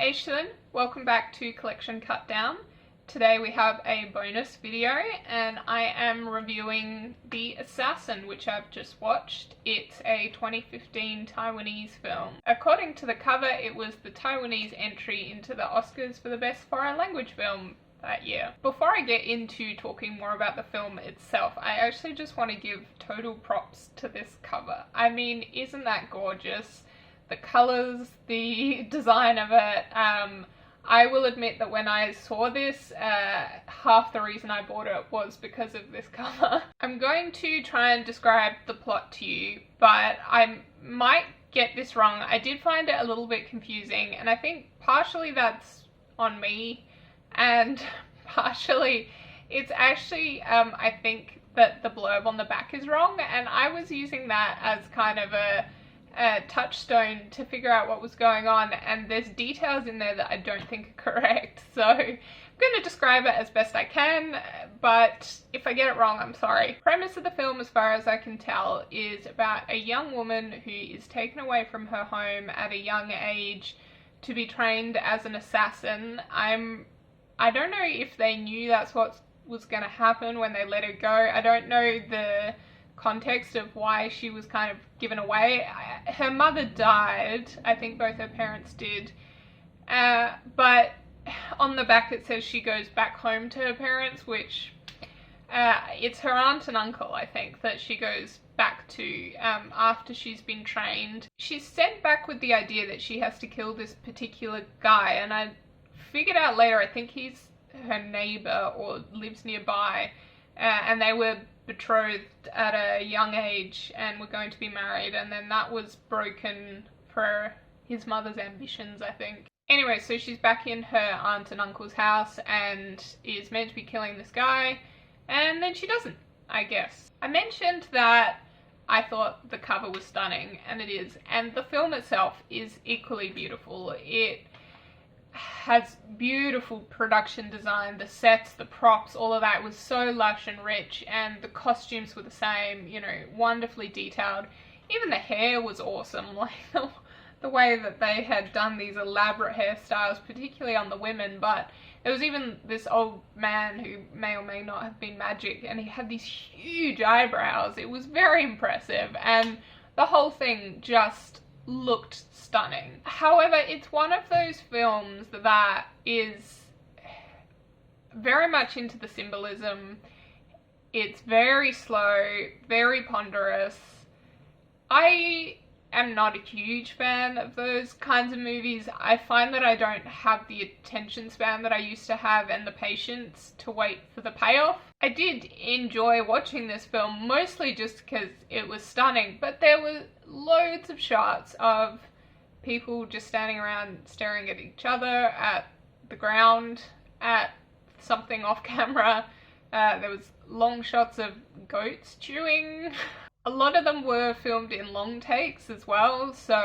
Hsiao-Hsien, welcome back to Collection Cut Down. Today we have a bonus video and I am reviewing The Assassin, which I've just watched. It's a 2015 Taiwanese film. According to the cover, it was the Taiwanese entry into the Oscars for the best foreign language film that year. Before I get into talking more about the film itself, I actually just want to give total props to this cover. I mean, isn't that gorgeous? The colours, the design of it. I will admit that when I saw this, half the reason I bought it was because of this cover. I'm going to try and describe the plot to you, but I might get this wrong. I did find it a little bit confusing, and I think partially that's on me, and partially it's actually, I think that the blurb on the back is wrong, and I was using that as kind of a touchstone to figure out what was going on, and there's details in there that I don't think are correct, so I'm going to describe it as best I can, but if I get it wrong, I'm sorry. Premise of the film, as far as I can tell, is about a young woman who is taken away from her home at a young age to be trained as an assassin. I don't know if they knew that's what was going to happen when they let her go. I don't know the context of why she was kind of given away. Her mother died, I think both her parents did, but on the back it says she goes back home to her parents, which it's her aunt and uncle, I think, that she goes back to after she's been trained. She's sent back with the idea that she has to kill this particular guy, and I figured out later I think he's her neighbour or lives nearby, and they were betrothed at a young age and were going to be married, and then that was broken for his mother's ambitions, I think. Anyway, so she's back in her aunt and uncle's house and is meant to be killing this guy, and then she doesn't, I guess. I mentioned that I thought the cover was stunning, and it is, and the film itself is equally beautiful. It has beautiful production design, the sets, the props, all of that was so lush and rich, and the costumes were the same, you know, wonderfully detailed. Even the hair was awesome, like the way that they had done these elaborate hairstyles, particularly on the women, but there was even this old man who may or may not have been magic, and he had these huge eyebrows. It was very impressive, and the whole thing just looked stunning. However, it's one of those films that is very much into the symbolism. It's very slow, very ponderous. I am not a huge fan of those kinds of movies. I find that I don't have the attention span that I used to have and the patience to wait for the payoff. I did enjoy watching this film, mostly just because it was stunning, but there were loads of shots of people just standing around staring at each other, at the ground, at something off camera. There was long shots of goats chewing. A lot of them were filmed in long takes as well, so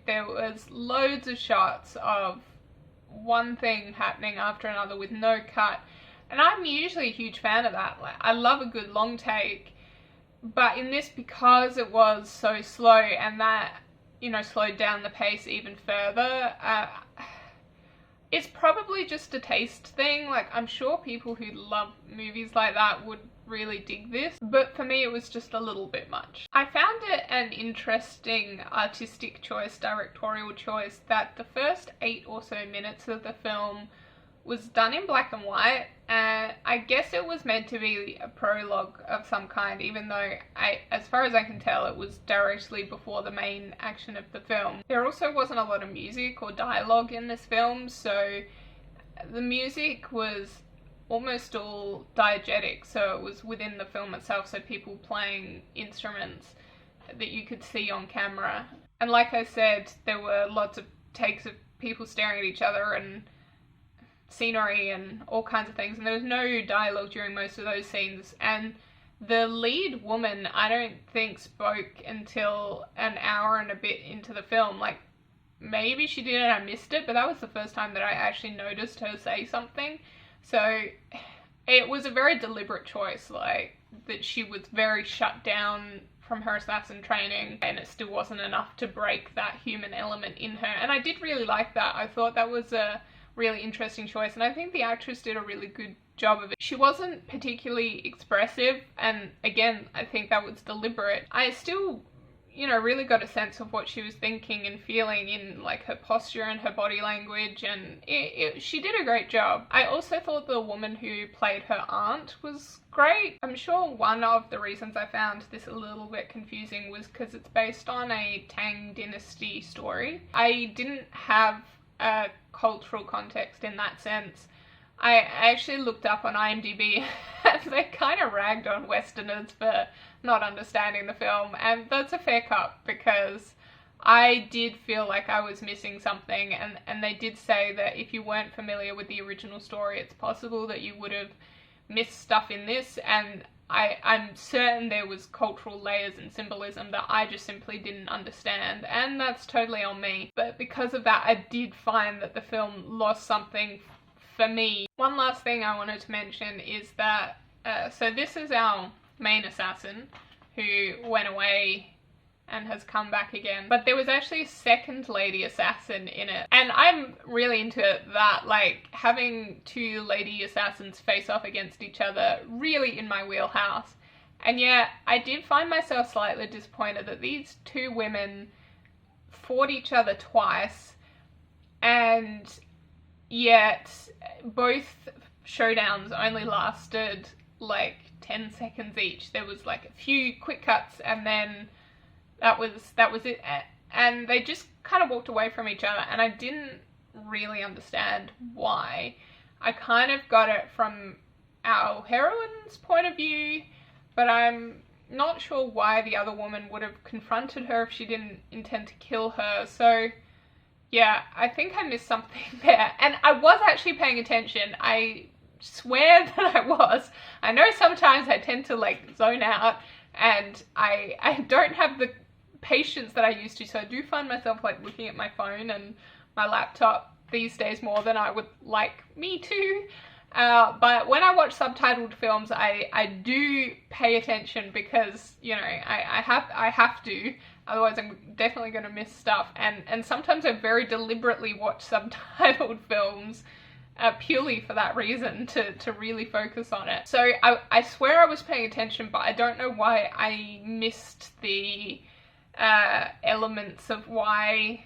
there was loads of shots of one thing happening after another with no cut. And I'm usually a huge fan of that. Like, I love a good long take, but in this, because it was so slow and that, you know, slowed down the pace even further, it's probably just a taste thing. Like, I'm sure people who love movies like that would really dig this, but for me it was just a little bit much. I found it an interesting artistic choice, directorial choice, that the first 8 or so minutes of the film was done in black and white, and I guess it was meant to be a prologue of some kind, even though as far as I can tell, it was directly before the main action of the film. There also wasn't a lot of music or dialogue in this film, so the music was almost all diegetic, so it was within the film itself, so people playing instruments that you could see on camera. And like I said, there were lots of takes of people staring at each other and scenery and all kinds of things, and there was no dialogue during most of those scenes, and the lead woman I don't think spoke until an hour and a bit into the film. Like, maybe she did and I missed it, but that was the first time that I actually noticed her say something. So it was a very deliberate choice, like, that she was very shut down from her assassin training, and it still wasn't enough to break that human element in her. And I did really like that. I thought that was a really interesting choice, and I think the actress did a really good job of it. She wasn't particularly expressive, and again, I think that was deliberate. I still, you know, really got a sense of what she was thinking and feeling in like her posture and her body language, and she did a great job. I also thought the woman who played her aunt was great. I'm sure one of the reasons I found this a little bit confusing was because it's based on a Tang dynasty story. I didn't have a cultural context in that sense. I actually looked up on IMDb and they kind of ragged on Westerners for not understanding the film, and that's a fair cut because I did feel like I was missing something, and they did say that if you weren't familiar with the original story, it's possible that you would have missed stuff in this, and I'm certain there was cultural layers and symbolism that I just simply didn't understand, and that's totally on me. But because of that, I did find that the film lost something for me. One last thing I wanted to mention is that, so this is our main assassin who went away and has come back again, but there was actually a second lady assassin in it, and I'm really into that, like having two lady assassins face off against each other, really in my wheelhouse. And yet I did find myself slightly disappointed that these two women fought each other twice, and yet both showdowns only lasted like 10 seconds each. There was like a few quick cuts, and then that was it, and they just kind of walked away from each other, and I didn't really understand why. I kind of got it from our heroine's point of view, but I'm not sure why the other woman would have confronted her if she didn't intend to kill her. So yeah, I think I missed something there, and I was actually paying attention. I swear that I was. I know sometimes I tend to like zone out, and I don't have the patience that I used to, so I do find myself like looking at my phone and my laptop these days more than I would like me to. But when I watch subtitled films, I do pay attention because, you know, I have to, otherwise I'm definitely going to miss stuff, and sometimes I very deliberately watch subtitled films purely for that reason, to really focus on it. So I swear I was paying attention, but I don't know why I missed the elements of why,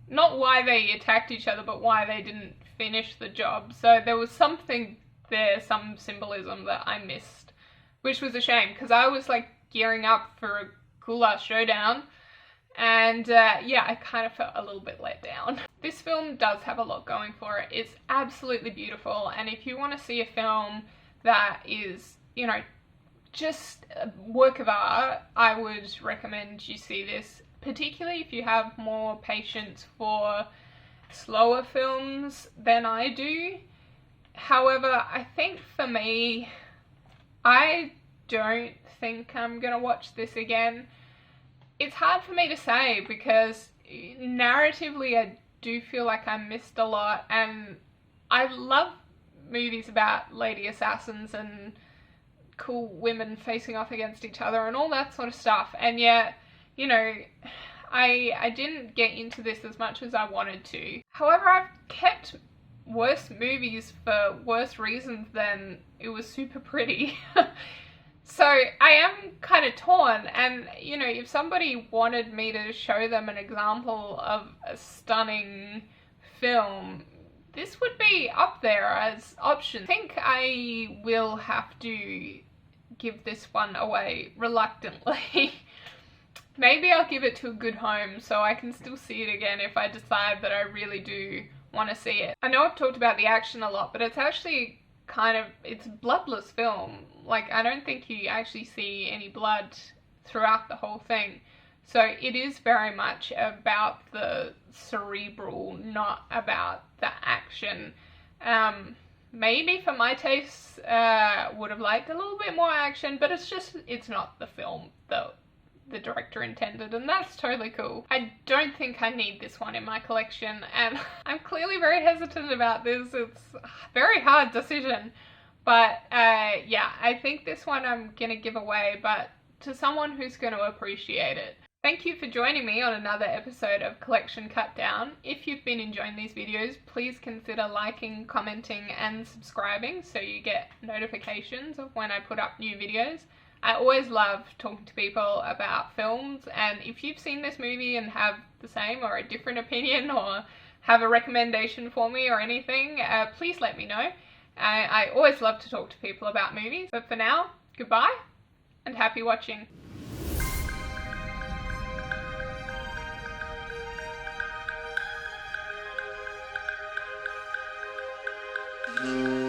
not why they attacked each other, but why they didn't finish the job. So there was something there, some symbolism that I missed, which was a shame, because I was like gearing up for a cool ass showdown, and yeah, I kind of felt a little bit let down. This film does have a lot going for it. It's absolutely beautiful, and if you want to see a film that is, you know, just a work of art, I would recommend you see this, particularly if you have more patience for slower films than I do. However, I think for me, I don't think I'm gonna watch this again. It's hard for me to say because narratively I do feel like I missed a lot, and I love movies about lady assassins and cool women facing off against each other and all that sort of stuff, and yet, you know, I didn't get into this as much as I wanted to. However, I've kept worse movies for worse reasons than it was super pretty. So I am kind of torn, and you know, if somebody wanted me to show them an example of a stunning film, this would be up there as options. I think I will have to give this one away reluctantly. Maybe I'll give it to a good home so I can still see it again if I decide that I really do want to see it. I know I've talked about the action a lot, but it's actually kind of, it's a bloodless film. Like, I don't think you actually see any blood throughout the whole thing. So it is very much about the cerebral, not about the action. Maybe for my tastes, would have liked a little bit more action, but it's not the film that the director intended, and that's totally cool. I don't think I need this one in my collection, and I'm clearly very hesitant about this. It's a very hard decision, but yeah, I think this one I'm gonna give away, but to someone who's going to appreciate it. Thank you for joining me on another episode of Collection Cut Down. If you've been enjoying these videos, please consider liking, commenting and subscribing so you get notifications of when I put up new videos. I always love talking to people about films, and if you've seen this movie and have the same or a different opinion or have a recommendation for me or anything, please let me know. I always love to talk to people about movies. But for now, goodbye and happy watching. Mm-hmm.